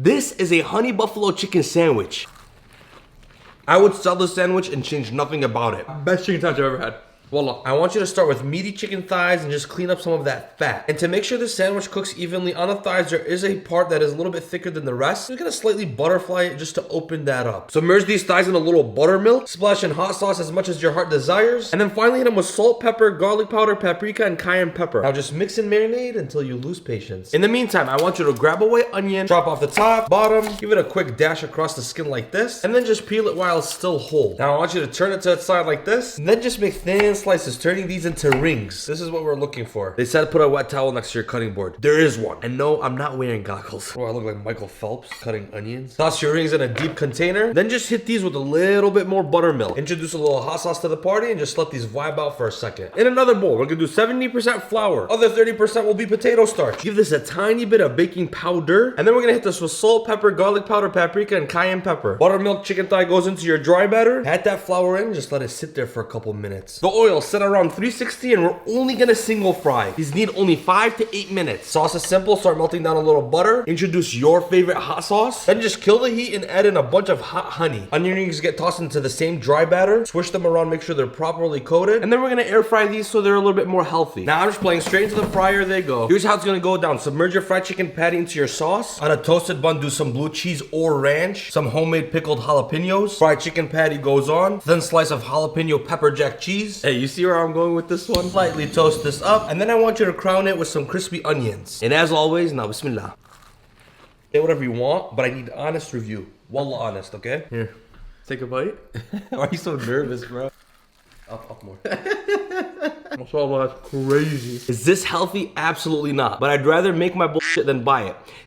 This is a honey buffalo chicken sandwich. I would sell this sandwich and change nothing about it. Best chicken sandwich I've ever had. Wallah. I want you to start with meaty chicken thighs and just clean up some of that fat. And to make sure this sandwich cooks evenly on the thighs, there is a part that is a little bit thicker than the rest. You're gonna slightly butterfly it just to open that up. Submerge these thighs in a little buttermilk, splash in hot sauce as much as your heart desires, and then finally hit them with salt, pepper, garlic powder, paprika, and cayenne pepper. Now just mix and marinate until you lose patience. In the meantime, I want you to grab a white onion, chop off the top, bottom, give it a quick dash across the skin like this, and then just peel it while it's still whole. Now I want you to turn it to its side like this, and then just make thin slices, turning these into rings. This is what we're looking for. They said put a wet towel next to your cutting board. There is one. And no, I'm not wearing goggles. Oh, I look like Michael Phelps cutting onions. Toss your rings in a deep container. Then just hit these with a little bit more buttermilk. Introduce a little hot sauce to the party and just let these vibe out for a second. In another bowl, we're gonna do 70% flour. Other 30% will be potato starch. Give this a tiny bit of baking powder. And then we're gonna hit this with salt, pepper, garlic powder, paprika, and cayenne pepper. Buttermilk chicken thigh goes into your dry batter. Add that flour in, just let it sit there for a couple minutes. The oil set around 360 and we're only gonna single fry. These need only 5 to 8 minutes. Sauce is simple, start melting down a little butter. Introduce your favorite hot sauce. Then just kill the heat and add in a bunch of hot honey. Onion rings get tossed into the same dry batter. Swish them around, make sure they're properly coated. And then we're gonna air fry these so they're a little bit more healthy. Now I'm just playing straight into the fryer, they go. Here's how it's gonna go down. Submerge your fried chicken patty into your sauce. On a toasted bun, do some blue cheese or ranch. Some homemade pickled jalapenos. Fried chicken patty goes on. Thin slice of jalapeno pepper jack cheese. Hey, you see where I'm going with this one? Slightly toast this up, and then I want you to crown it with some crispy onions. And as always, now bismillah. Say whatever you want, but I need honest review. Wallah honest, okay? Here. Take a bite. Why are you so nervous, bro? Up more. Mashallah, that's crazy. Is this healthy? Absolutely not. But I'd rather make my bullshit than buy it.